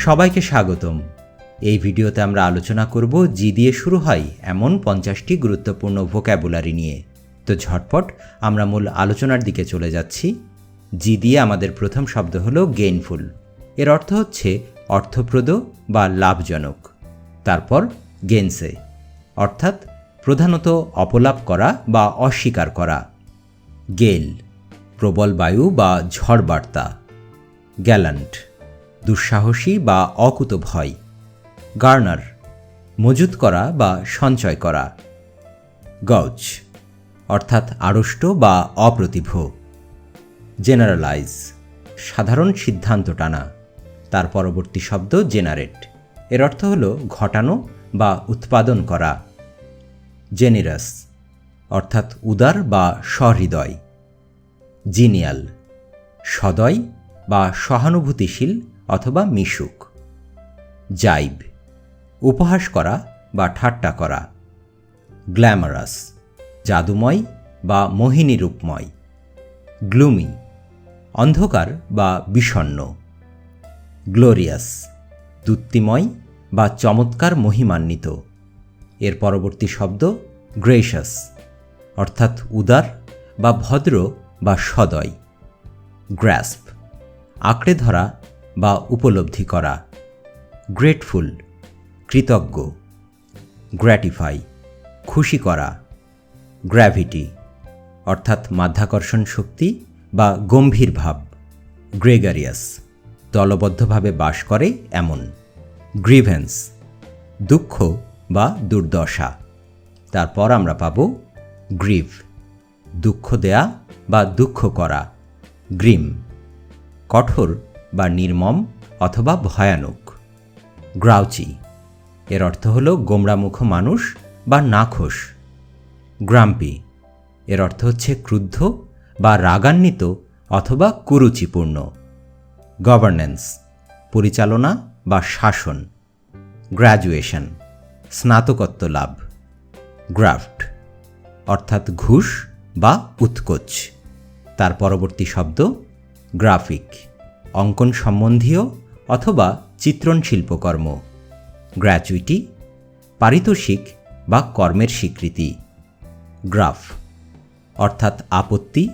সবাইকে স্বাগতম। এই ভিডিওতে আমরা আলোচনা করব জি দিয়ে শুরু হয় এমন 50টি গুরুত্বপূর্ণ ভোক্যাবুলারি নিয়ে। তো ঝটপট আমরা মূল আলোচনার দিকে চলে যাচ্ছি। জি দিয়ে আমাদের প্রথম শব্দ হলো গেইনফুল। এর অর্থ হচ্ছে অর্থপ্রদ বা লাভজনক। তারপর গেনসে অর্থাৎ প্রধানত অপলাপ করা বা অস্বীকার করা। গেল প্রবল বায়ু বা ঝড় বার্তা। গ্যালান্ট দুঃসাহসী বা অকুতভয়। গার্নার মজুত করা বা সঞ্চয় করা। গউচ অর্থাৎ আড়ষ্ট বা অপ্রতিভ। জেনারেলাইজ সাধারণ সিদ্ধান্ত টানা। তার পরবর্তী শব্দ জেনারেট। এর অর্থ হল ঘটানো বা উৎপাদন করা। জেনিরাস অর্থাৎ উদার বা সহৃদয়। জিনিয়াল সদয় বা সহানুভূতিশীল অথবা মিশুক। জাইব উপহাস করা বা ঠাট্টা করা। গ্ল্যামারাস জাদুময় বা মোহিনী রূপময়। গ্লুমি অন্ধকার বা বিষণ্ণ। গ্লোরিয়াস দ্যুতিময় বা চমৎকার মহিমান্বিত। এর পরবর্তী শব্দ গ্রেশাস অর্থাৎ উদার বা ভদ্র বা সদয়। গ্র্যাস্প আঁকড়ে ধরা বা উপলব্ধি করা। গ্রেটফুল কৃতজ্ঞ। গ্র্যাটিফাই খুশি করা। গ্র্যাভিটি অর্থাৎ মাধ্যাকর্ষণ শক্তি বা গম্ভীর ভাব। গ্রেগারিয়াস দলবদ্ধভাবে বাস করে এমন। গ্রিভেন্স দুঃখ বা দুর্দশা। তারপর আমরা পাব গ্রিভ দুঃখ দেয়া বা দুঃখ করা। গ্রিম কঠোর বা নির্মম অথবা ভয়ানক। গ্রাউচি এর অর্থ হল গোমড়ামুখ মানুষ বা নাখোশ। গ্রাম্পি এর অর্থ হচ্ছে ক্রুদ্ধ বা রাগান্বিত অথবা কুরুচিপূর্ণ। গভর্নেন্স পরিচালনা বা শাসন। গ্র্যাজুয়েশন স্নাতকোত্তর লাভ। গ্রাফট অর্থাৎ ঘুষ বা উৎকোচ। তার পরবর্তী শব্দ গ্রাফিক অঙ্কন সম্বন্ধীয় অথবা চিত্রণ শিল্পকর্ম। গ্র্যাচুইটি পারিতোষিক বা কর্মের স্বীকৃতি। গ্রাফ অর্থাৎ আপত্তি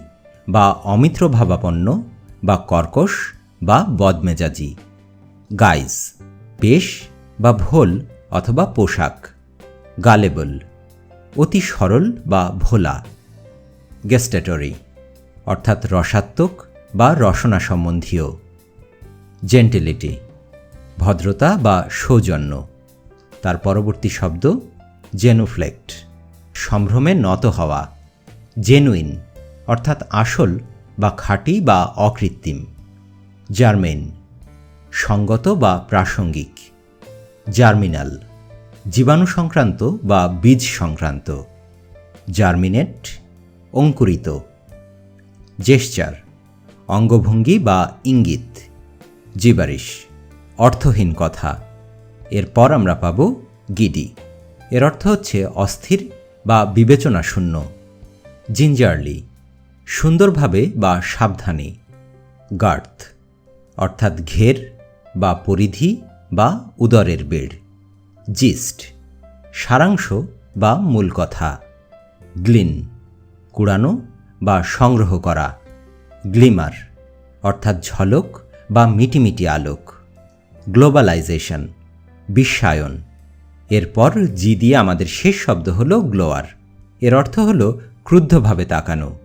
বা অমিত্রভাবাপন্ন বা কর্কশ বা বদমেজাজি। গাইজ বেশ বা ভোল অথবা পোশাক। গালেবল অতি সরল বা ভোলা। গেস্টেটরি অর্থাৎ রসাত্মক বা রসনা সম্বন্ধীয়। জেন্টিলিটি ভদ্রতা বা সৌজন্য। তার পরবর্তী শব্দ জেনুফ্লেক্ট সম্ভ্রমে নত হওয়া। জেনুইন অর্থাৎ আসল বা খাঁটি বা অকৃত্রিম। জার্মেন সঙ্গত বা প্রাসঙ্গিক। জার্মিনাল জীবাণু সংক্রান্ত বা বীজ সংক্রান্ত। জার্মিনেট অঙ্কুরিত। জেস্চার অঙ্গভঙ্গি বা ইঙ্গিত। জিবারিশ অর্থহীন কথা। এরপর আমরা পাব গিডি। এর অর্থ হচ্ছে অস্থির বা বিবেচনা শূন্য। জিঞ্জারলি সুন্দরভাবে বা সাবধানে। গার্থ অর্থাৎ ঘের বা পরিধি বা উদরের বেড়। জিস্ট সারাংশ বা মূল কথা। গ্লিন কুড়ানো বা সংগ্রহ করা। গ্লিমার অর্থাৎ ঝলক বা মিটিমিটি আলোক। গ্লোবালাইজেশন বিশ্বায়ন। এরপর জি দিয়ে আমাদের শেষ শব্দ হলো গ্লোয়ার। এর অর্থ হলো ক্রুদ্ধভাবে তাকানো।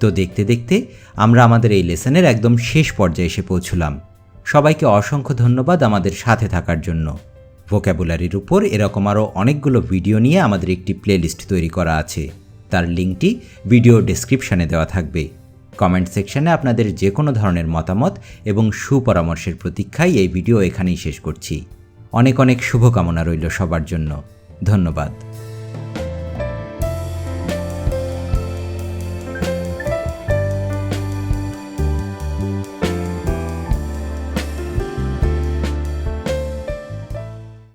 তো দেখতে দেখতে আমরা আমাদের এই লেসনের একদম শেষ পর্যায়ে এসে পৌঁছলাম। সবাইকে অসংখ্য ধন্যবাদ আমাদের সাথে থাকার জন্য। ভোক্যাবুলারির উপর এরকম আরও অনেকগুলো ভিডিও নিয়ে আমাদের একটি প্লেলিস্ট তৈরি করা আছে। তার লিঙ্কটি ভিডিও ডেসক্রিপশানে দেওয়া থাকবে। কমেন্ট সেকশনে আপনাদের যে কোনো ধরনের মতামত এবং সুপরামর্শের প্রতীক্ষায় এই ভিডিও এখানেই শেষ করছি। অনেক অনেক শুভকামনা রইল সবার জন্য। ধন্যবাদ।